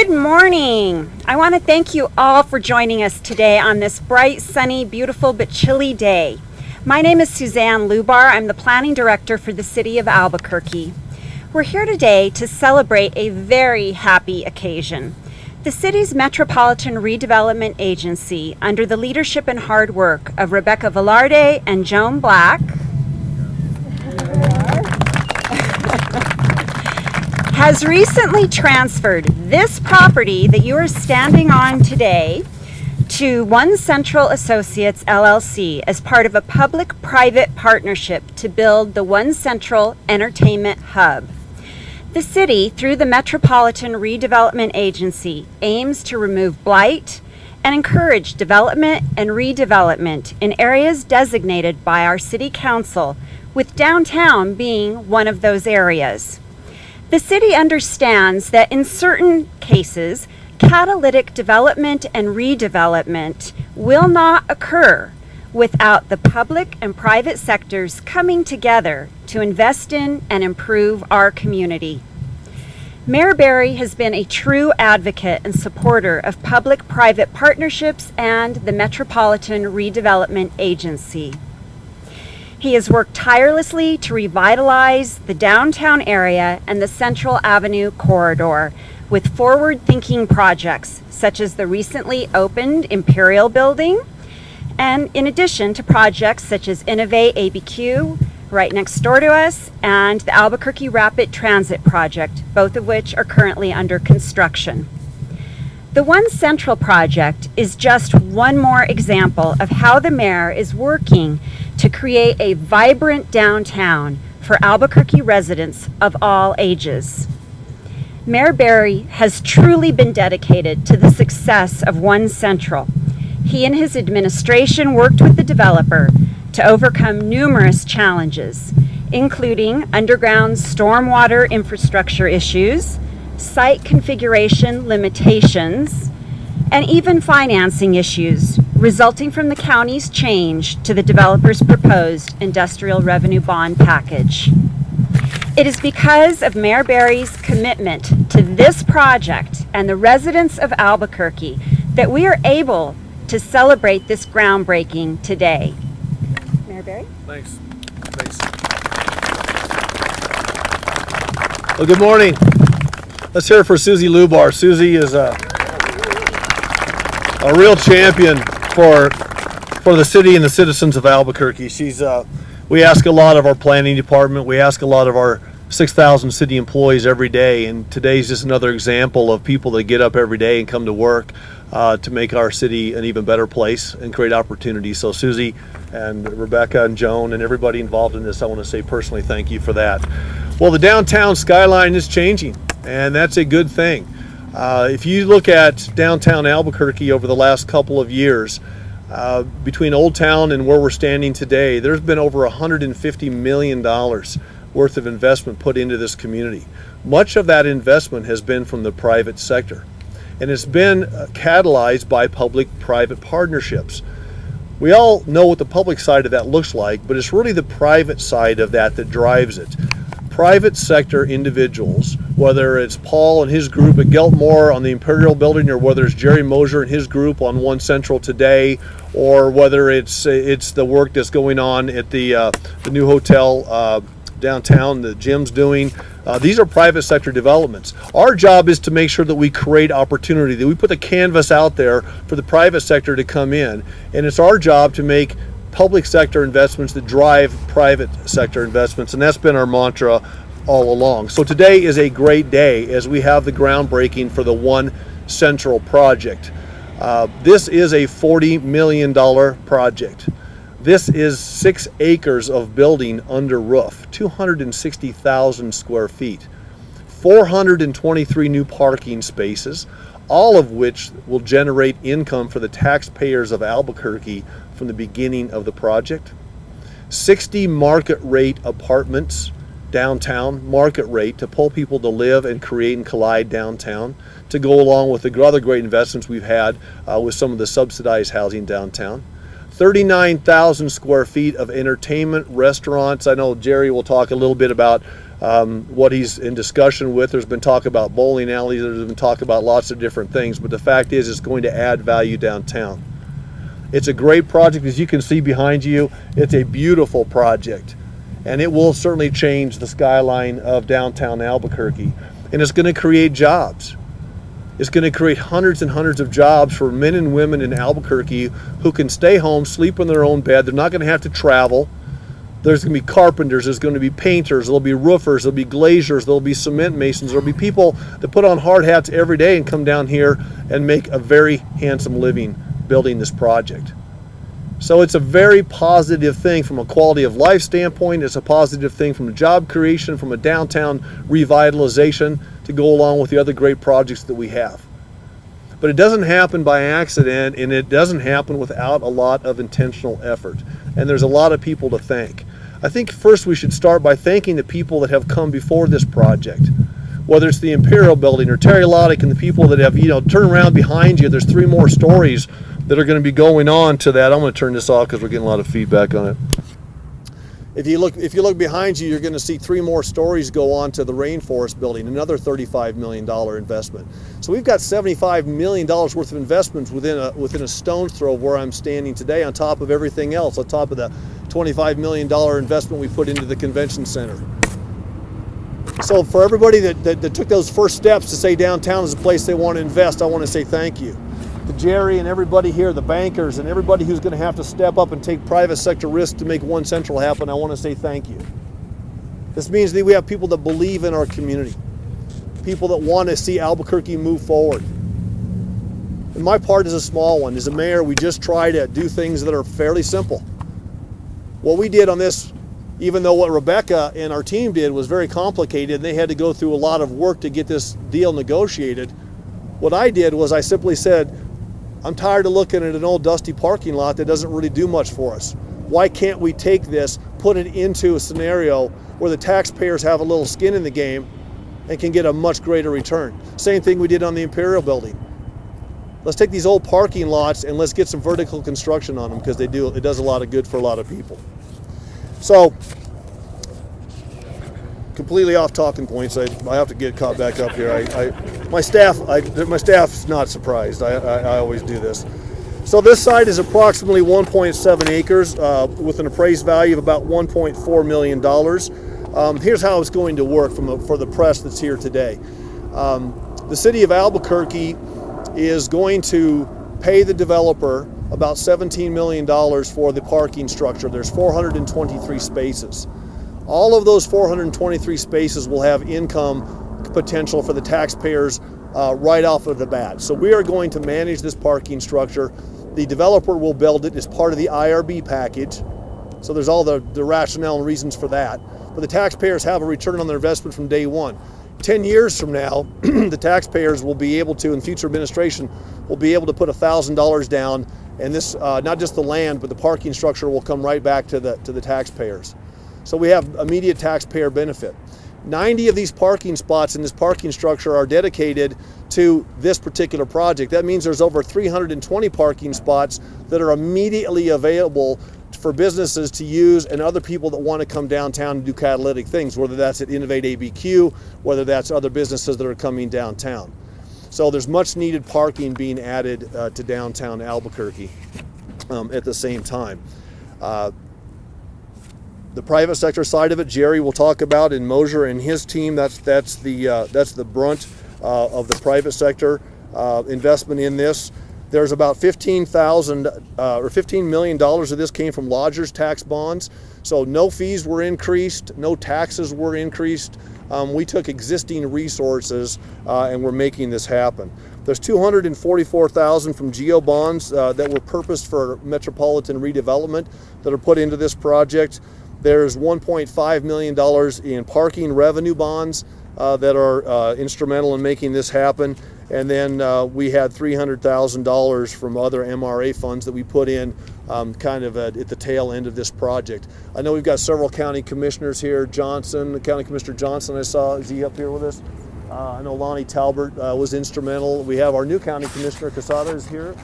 Good morning. I want to thank you all for joining us today on this bright, sunny, beautiful, but chilly day. My name is Suzanne Lubar. I'm the Planning Director for the City of Albuquerque. We're here today to celebrate a very happy occasion. The city's Metropolitan Redevelopment Agency, under the leadership and hard work of Rebecca Velarde and Joan Black, has recently transferred this property that you are standing on today to One Central Associates LLC as part of a public-private partnership to build the One Central Entertainment Hub. The city, through the Metropolitan Redevelopment Agency, aims to remove blight and encourage development and redevelopment in areas designated by our City Council, with downtown being one of those areas. The city understands that in certain cases, catalytic development and redevelopment will not occur without the public and private sectors coming together to invest in and improve our community. Mayor Barry has been a true advocate and supporter of public-private partnerships and the Metropolitan Redevelopment Agency. He has worked tirelessly to revitalize the downtown area and the Central Avenue corridor with forward-thinking projects such as the recently opened Imperial Building, and in addition to projects such as Innovate ABQ right next door to us and the Albuquerque Rapid Transit Project, both of which are currently under construction. The One Central project is just one more example of how the mayor is working to create a vibrant downtown for Albuquerque residents of all ages. Mayor Barry has truly been dedicated to the success of One Central. He and his administration worked with the developer to overcome numerous challenges, including underground stormwater infrastructure issues, site configuration limitations, and even financing issues resulting from the county's change to the developer's proposed industrial revenue bond package. It is because of Mayor Barry's commitment to this project and the residents of Albuquerque that we are able to celebrate this groundbreaking today. Mayor Barry? Thanks. Well, good morning. Let's hear it for Susie Lubar. Susie is a real champion for the city and the citizens of Albuquerque. We ask a lot of our planning department. We ask a lot of our 6,000 city employees every day, and today's just another example of people that get up every day and come to work to make our city an even better place and create opportunities. So Susie and Rebecca and Joan and everybody involved in this, I want to say personally thank you for that. Well, the downtown skyline is changing, and that's a good thing. If you look at downtown Albuquerque over the last couple of years, between Old Town and where we're standing today, there's been over $150 million worth of investment put into this community. Much of that investment has been from the private sector, and it's been catalyzed by public-private partnerships. We all know what the public side of that looks like, but it's really the private side of that that drives it. Private sector individuals, whether it's Paul and his group at Geltmore on the Imperial Building, or whether it's Jerry Mosier and his group on One Central today, or whether it's the work that's going on at the new hotel downtown that Jim's doing. These are private sector developments. Our job is to make sure that we create opportunity, that we put the canvas out there for the private sector to come in, and it's our job to make public sector investments that drive private sector investments, and that's been our mantra all along. So today is a great day as we have the groundbreaking for the One Central project. This is a $40 million project. This is 6 acres of building under roof, 260,000 square feet, 423 new parking spaces, all of which will generate income for the taxpayers of Albuquerque from the beginning of the project. 60 market rate apartments downtown, market rate, to pull people to live and create and collide downtown, to go along with the other great investments we've had with some of the subsidized housing downtown. 39,000 square feet of entertainment, restaurants. I know Jerry will talk a little bit about what he's in discussion with. There's been talk about bowling alleys, there's been talk about lots of different things, but the fact is it's going to add value downtown. It's a great project, as you can see behind you. It's a beautiful project, and it will certainly change the skyline of downtown Albuquerque, and it's going to create jobs. It's going to create hundreds and hundreds of jobs for men and women in Albuquerque who can stay home, sleep in their own bed. They're not going to have to travel. There's going to be carpenters, there's going to be painters, there'll be roofers, there'll be glaziers, there'll be cement masons, there'll be people that put on hard hats every day and come down here and make a very handsome living building this project. So it's a very positive thing from a quality of life standpoint. It's a positive thing from a job creation, from a downtown revitalization to go along with the other great projects that we have. But it doesn't happen by accident, and it doesn't happen without a lot of intentional effort. And there's a lot of people to thank. I think first we should start by thanking the people that have come before this project. Whether it's the Imperial Building or Terry Loddick and the people that have, turn around behind you. There's 3 more stories that are going to be going on to that. I'm going to turn this off because we're getting a lot of feedback on it. If you look behind you, you're going to see 3 more stories go on to the Rainforest Building, another $35 million investment. So we've got $75 million worth of investments within a stone's throw of where I'm standing today, on top of everything else, on top of the $25 million investment we put into the convention center. So for everybody that took those first steps to say downtown is a place they want to invest, I want to say thank you. To Jerry and everybody here, the bankers and everybody who's going to have to step up and take private sector risks to make One Central happen, I want to say thank you. This means that we have people that believe in our community, people that want to see Albuquerque move forward. And my part is a small one. As a mayor, we just try to do things that are fairly simple. What we did on this, even though what Rebecca and our team did was very complicated, and they had to go through a lot of work to get this deal negotiated, what I did was I simply said, I'm tired of looking at an old dusty parking lot that doesn't really do much for us. Why can't we take this, put it into a scenario where the taxpayers have a little skin in the game and can get a much greater return? Same thing we did on the Imperial Building. Let's take these old parking lots and let's get some vertical construction on them, because it does a lot of good for a lot of people. So, completely off talking points. I have to get caught back up here. My staff's not surprised. I always do this. So this site is approximately 1.7 acres with an appraised value of about $1.4 million. Here's how it's going to work for the press that's here today. The city of Albuquerque is going to pay the developer about $17 million for the parking structure. There's 423 spaces. All of those 423 spaces will have income potential for the taxpayers right off of the bat. So we are going to manage this parking structure. The developer will build it as part of the IRB package. So there's all the rationale and reasons for that. But the taxpayers have a return on their investment from day one. 10 years from now, the taxpayers will be able to, and future administration will be able to put $1,000 down, and this, not just the land, but the parking structure will come right back to the taxpayers. So we have immediate taxpayer benefit. 90 of these parking spots in this parking structure are dedicated to this particular project. That means there's over 320 parking spots that are immediately available for businesses to use and other people that want to come downtown and do catalytic things, whether that's at Innovate ABQ, whether that's other businesses that are coming downtown. So there's much needed parking being added to downtown Albuquerque at the same time. The private sector side of it, Jerry will talk about in Mosier and his team. That's the brunt of the private sector investment in this. There's about $15 million of this came from lodgers tax bonds. So no fees were increased, no taxes were increased. We took existing resources and we're making this happen. There's $244,000 from geo bonds that were purposed for Metropolitan redevelopment that are put into this project. There's $1.5 million in parking revenue bonds that are instrumental in making this happen. And then we had $300,000 from other MRA funds that we put in kind of at the tail end of this project. I know we've got several county commissioners here. Johnson, County Commissioner Johnson, I saw, is he up here with us? I know Lonnie Talbert was instrumental. We have our new county commissioner, Casada, is here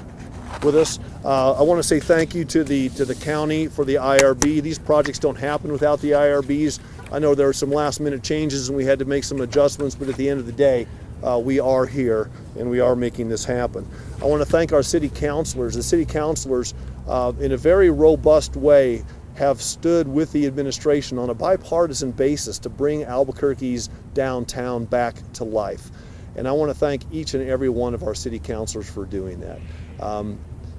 with us. I want to say thank you to the county for the IRB. These projects don't happen without the IRB's I know there were some last minute changes and we had to make some adjustments, but at the end of the day, we are here and we are making this happen. I want to thank our city councilors. The city councilors, in a very robust way, have stood with the administration on a bipartisan basis to bring Albuquerque's downtown back to life. And I want to thank each and every one of our city councilors for doing that.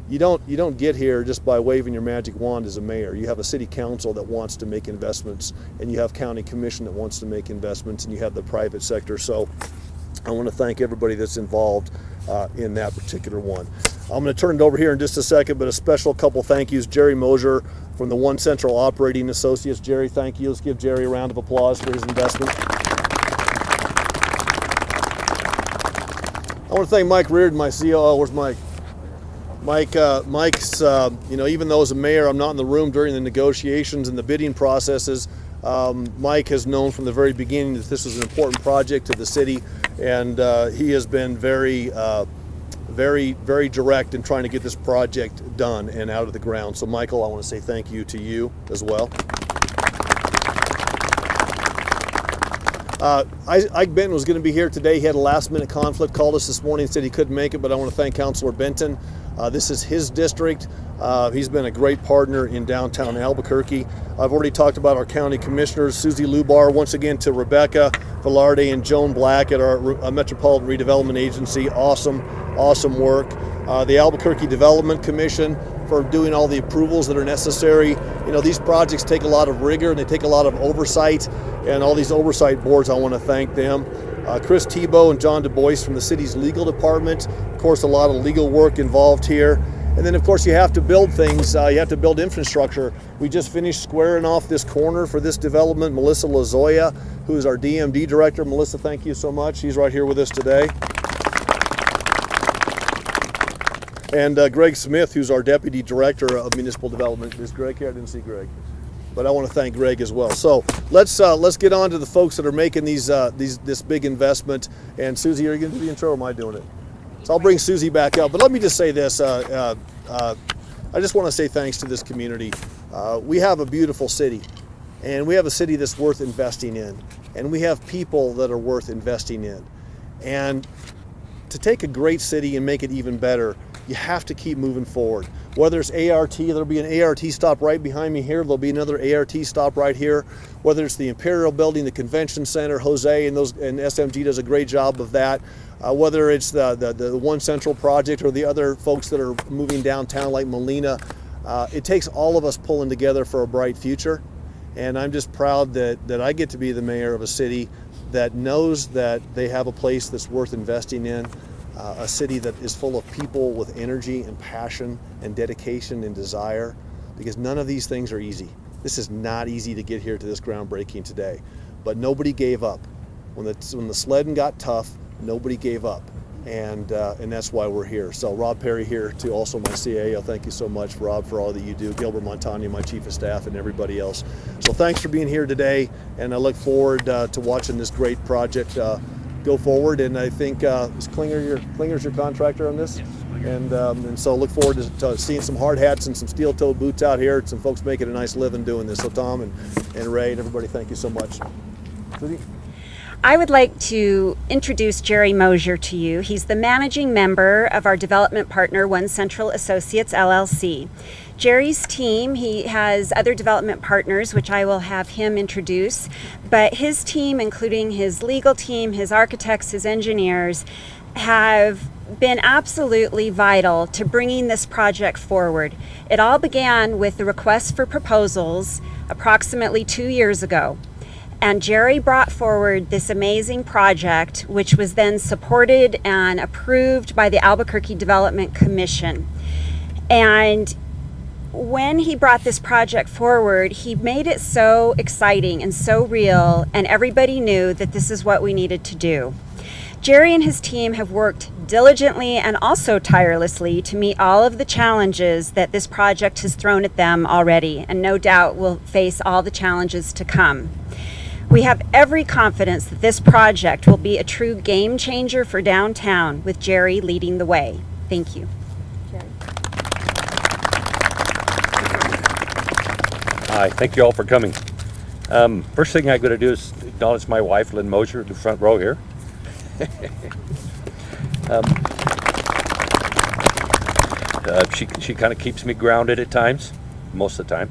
You don't get here just by waving your magic wand as a mayor. You have a city council that wants to make investments, and you have county commission that wants to make investments, and you have the private sector. So I want to thank everybody that's involved in that particular one. I'm going to turn it over here in just a second, but a special couple thank yous. Jerry Mosier from the One Central Operating Associates. Jerry, thank you. Let's give Jerry a round of applause for his investment. I want to thank Mike Reardon, my COO. Where's Mike? Mike's, even though as a mayor I'm not in the room during the negotiations and the bidding processes, Mike has known from the very beginning that this was an important project to the city, and he has been very direct in trying to get this project done and out of the ground. So Michael, I want to say thank you to you as well. Ike Benton was going to be here today. He had a last minute conflict, called us this morning and said he couldn't make it, but I want to thank Councilor Benton. This is his district. He's been a great partner in downtown Albuquerque. I've already talked about our county commissioners, Susie Lubar, once again to Rebecca Velarde and Joan Black at our Metropolitan Redevelopment Agency. Awesome work. The Albuquerque Development Commission for doing all the approvals that are necessary. These projects take a lot of rigor and they take a lot of oversight, and all these oversight boards, I want to thank them. Chris Tebow and John Du Bois from the city's legal department. Of course, a lot of legal work involved here. And then, of course, you have to build things. You have to build infrastructure. We just finished squaring off this corner for this development. Melissa Lozoya, who is our DMD director. Melissa, thank you so much. She's right here with us today. And Greg Smith, who's our deputy director of municipal development. Is Greg here? I didn't see Greg, but I want to thank Greg as well. So let's get on to the folks that are making this big investment. And Susie, are you going to do the intro, or am I doing it? So I'll bring Susie back up. But let me just say this. I just want to say thanks to this community. We have a beautiful city, and we have a city that's worth investing in, and we have people that are worth investing in. And to take a great city and make it even better, you have to keep moving forward. Whether it's ART, there'll be an ART stop right behind me here. There'll be another ART stop right here. Whether it's the Imperial Building, the Convention Center, Jose and SMG does a great job of that. Whether it's the One Central project or the other folks that are moving downtown like Molina, it takes all of us pulling together for a bright future. And I'm just proud that I get to be the mayor of a city that knows that they have a place that's worth investing in. A city that is full of people with energy and passion and dedication and desire, because none of these things are easy. This is not easy to get here to this groundbreaking today, but nobody gave up. When the sledding got tough, nobody gave up, and that's why we're here. So Rob Perry here, to also my CAO. Thank you so much, Rob, for all that you do. Gilbert Montagna, my chief of staff, and everybody else. So thanks for being here today, and I look forward to watching this great project go forward. And I think is Klinger's your contractor on this? Yes. And so look forward to seeing some hard hats and some steel-toed boots out here, and some folks making a nice living doing this. So Tom and Ray and everybody, thank you so much. Susie? I would like to introduce Jerry Mosier to you. He's the managing member of our development partner, One Central Associates, LLC. Jerry's team, he has other development partners, which I will have him introduce, but his team, including his legal team, his architects, his engineers, have been absolutely vital to bringing this project forward. It all began with the request for proposals approximately 2 years ago. And Jerry brought forward this amazing project, which was then supported and approved by the Albuquerque Development Commission. And when he brought this project forward, he made it so exciting and so real, and everybody knew that this is what we needed to do. Jerry and his team have worked diligently and also tirelessly to meet all of the challenges that this project has thrown at them already, and no doubt will face all the challenges to come. We have every confidence that this project will be a true game changer for downtown, with Jerry leading the way. Thank you. Jerry. Hi, thank you all for coming. First thing I'm going to do is acknowledge my wife, Lynn Mosier, in the front row here. She kind of keeps me grounded at times, most of the time.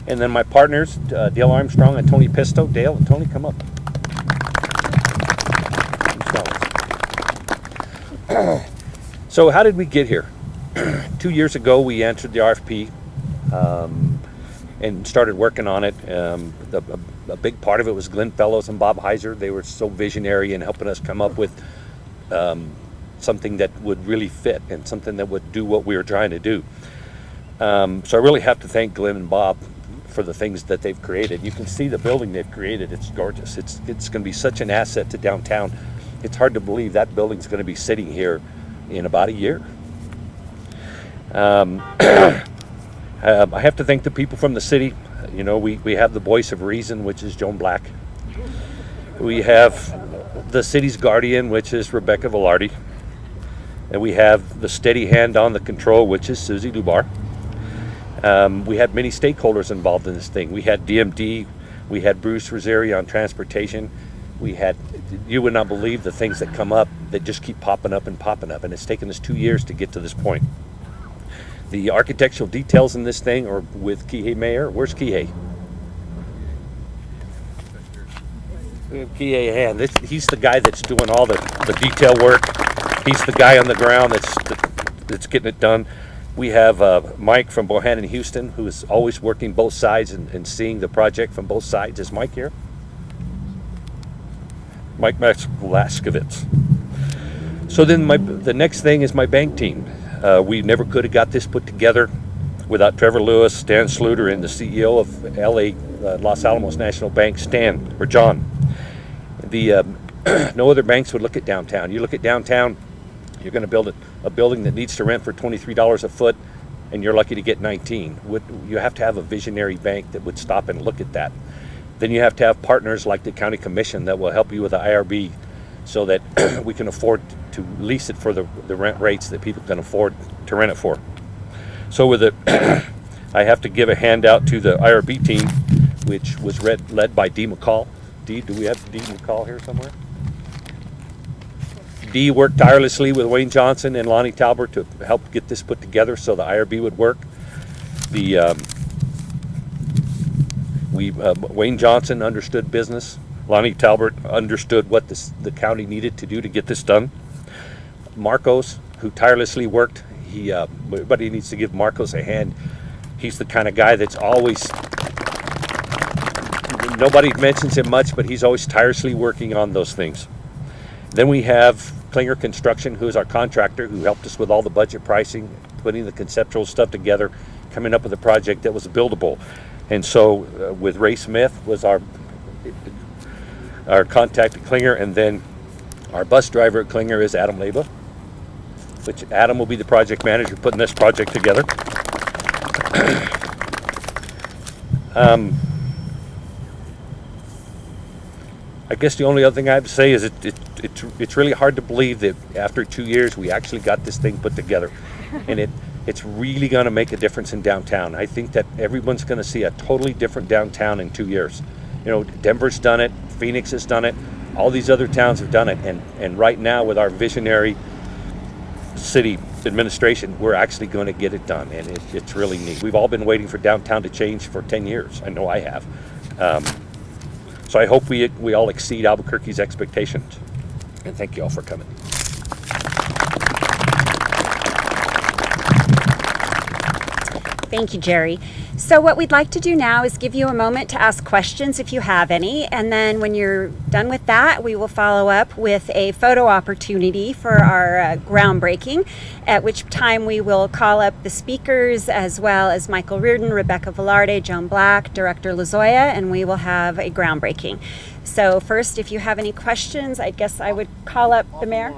And then my partners, Dale Armstrong and Tony Pisto. Dale and Tony, come up. So how did we get here? 2 years ago, we answered the RFP and started working on it. A big part of it was Glenn Fellows and Bob Heiser. They were so visionary in helping us come up with something that would really fit and something that would do what we were trying to do. So I really have to thank Glenn and Bob for the things that they've created. You can see the building they've created. It's gorgeous. It's going to be such an asset to downtown. It's hard to believe that building's going to be sitting here in about a year. I have to thank the people from the city. You know, we have the voice of reason, which is Joan Black. We have the city's guardian, which is Rebecca Velarde. And we have the steady hand on the control, which is Susie Dubar. We had many stakeholders involved in this thing. We had DMD, we had Bruce Roseri on transportation. We had, you would not believe the things that come up that just keep popping up, and it's taken us 2 years to get to this point. The architectural details in this thing are with Kihei Mayor. Where's Kihei? We have Kihei hand. He's the guy that's doing all the detail work. He's the guy on the ground that's getting it done. We have Mike from Bohannon, Houston, who is always working both sides and seeing the project from both sides. Is Mike here? Mike Laskovitz. So then the next thing is my bank team. We never could have got this put together without Trevor Lewis, Stan Sluter, and the CEO of Los Alamos National Bank, Stan, or John. No other banks would look at downtown. You look at downtown, you're going to build a building that needs to rent for $23 a foot, and you're lucky to get 19. You have to have a visionary bank that would stop and look at that. Then you have to have partners like the county commission that will help you with the IRB so that we can afford to lease it for the rent rates that people can afford to rent it for. So with it, I have to give a handout to the IRB team, which was led by Dee McCall. Dee, do we have Dee McCall here somewhere? Dee worked tirelessly with Wayne Johnson and Lonnie Talbert to help get this put together so the IRB would work. Wayne Johnson understood business. Lonnie Talbert understood what the county needed to do to get this done. Marcos, who tirelessly worked, everybody needs to give Marcos a hand. He's the kind of guy that's always, nobody mentions him much, but he's always tirelessly working on those things. Then we have Klinger Construction, who is our contractor, who helped us with all the budget pricing, putting the conceptual stuff together, coming up with a project that was buildable. And so with Ray Smith was our contact at Klinger, and then our bus driver at Klinger is Adam Leba, which Adam will be the project manager putting this project together. I guess the only other thing I have to say is it's really hard to believe that after 2 years we actually got this thing put together, and it's really going to make a difference in downtown. I think that everyone's going to see a totally different downtown in 2 years. You know, Denver's done it, Phoenix has done it, all these other towns have done it, and right now with our visionary city administration, we're actually going to get it done, and it's really neat. We've all been waiting for downtown to change for 10 years. I know I have. So I hope we all exceed Albuquerque's expectations. And thank you all for coming. Thank you, Jerry. So what we'd like to do now is give you a moment to ask questions if you have any, and then when you're done with that, we will follow up with a photo opportunity for our groundbreaking, at which time we will call up the speakers as well as Michael Reardon, Rebecca Velarde, Joan Black, Director Lozoya, and we will have a groundbreaking. So first, if you have any questions, I guess I would call up the mayor.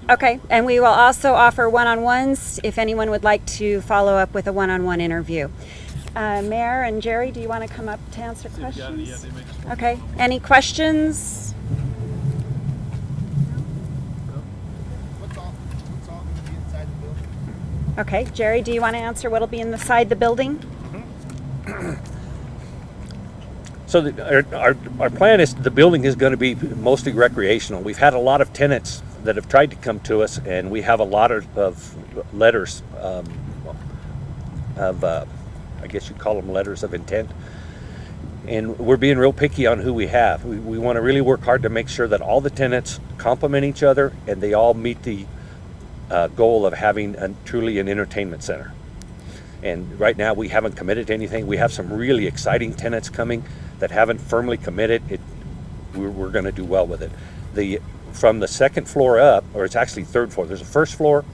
Okay, and we will also offer one-on-ones if anyone would like to follow up with a one-on-one interview. Mayor and Jerry, do you want to come up to answer questions? Okay, any questions? What's all going to be inside the building? Okay, Jerry, do you want to answer what'll be inside the building? So our plan is the building is going to be mostly recreational. We've had a lot of tenants that have tried to come to us, and we have a lot of letters I guess you'd call them letters of intent. And we're being real picky on who we have. We want to really work hard to make sure that all the tenants complement each other and they all meet the goal of having truly an entertainment center. And right now we haven't committed to anything. We have some really exciting tenants coming that haven't firmly committed. We're going to do well with it. From the second floor up, or it's actually third floor, there's a first floor,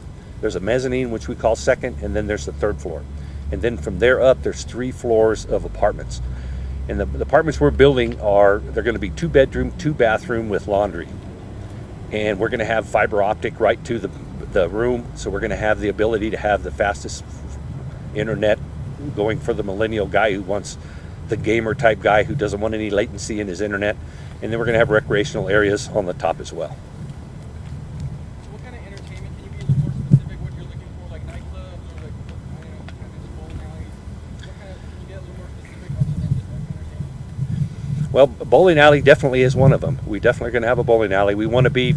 there's a mezzanine, which we call second, and then there's the third floor. And then from there up, there's 3 floors of apartments. And the apartments we're building they're going to be 2 bedroom, 2 bathroom with laundry. And we're going to have fiber optic right to the room, so we're going to have the ability to have the fastest internet going for the millennial guy who wants the gamer type guy who doesn't want any latency in his internet. And then we're going to have recreational areas on the top as well. What kind of entertainment? Can you be a little more specific what you're looking for, like nightclubs or like, I don't know, kind of bowling alleys? Can you get a little more specific other than just like entertainment? Well, bowling alley definitely is one of them. We definitely going to have a bowling alley. We want to be,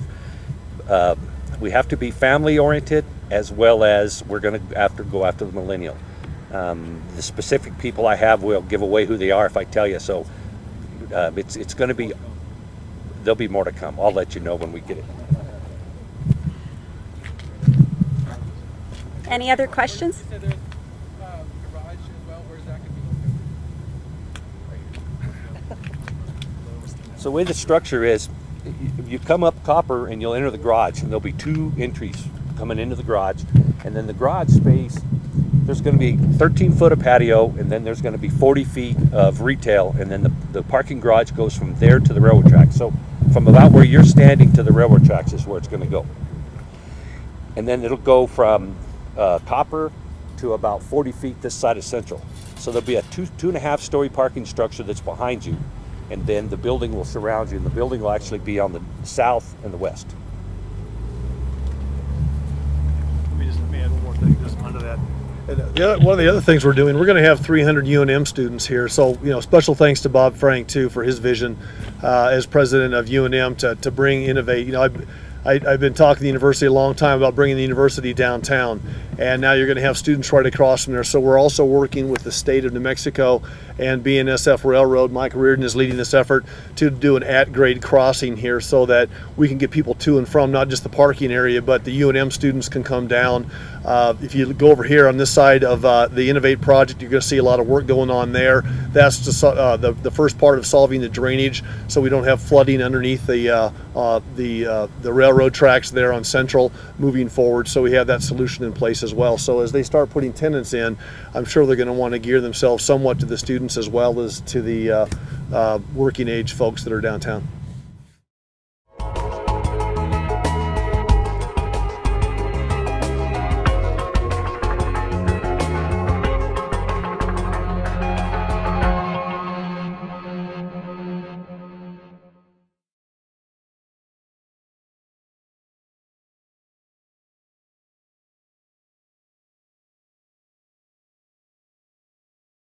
we have to be family oriented, as well as we're going to go after the millennial. The specific people I have will give away who they are if I tell you. So it's going to be, there'll be more to come. I'll let you know when we get it. Any other questions? You said there's garage as well. Where's that going to be located? So the way the structure is, you come up Copper and you'll enter the garage, and there'll be 2 entries coming into the garage. And then the garage space, there's going to be 13 foot of patio, and then there's going to be 40 feet of retail, and then the parking garage goes from there to the railroad tracks. So from about where you're standing to the railroad tracks is where it's going to go. And then it'll go from Copper to about 40 feet this side of Central. So there'll be a 2.5 story parking structure that's behind you, and then the building will surround you, and the building will actually be on the south and the west. Let me add one more thing just onto that. And one of the other things we're doing, we're going to have 300 UNM students here. So, special thanks to Bob Frank too for his vision as president of UNM to bring innovate. I've been talking to the university a long time about bringing the university downtown, and now you're going to have students right across from there. So we're also working with the state of New Mexico and BNSF Railroad. Mike Reardon is leading this effort to do an at-grade crossing here so that we can get people to and from not just the parking area, but the UNM students can come down. If you go over here on this side of the Innovate project, you're going to see a lot of work going on there. That's just, the first part of solving the drainage, so we don't have flooding underneath the railroad tracks there on Central moving forward. So we have that solution in place as well. So as they start putting tenants in, I'm sure they're going to want to gear themselves somewhat to the students as well as to the working age folks that are downtown.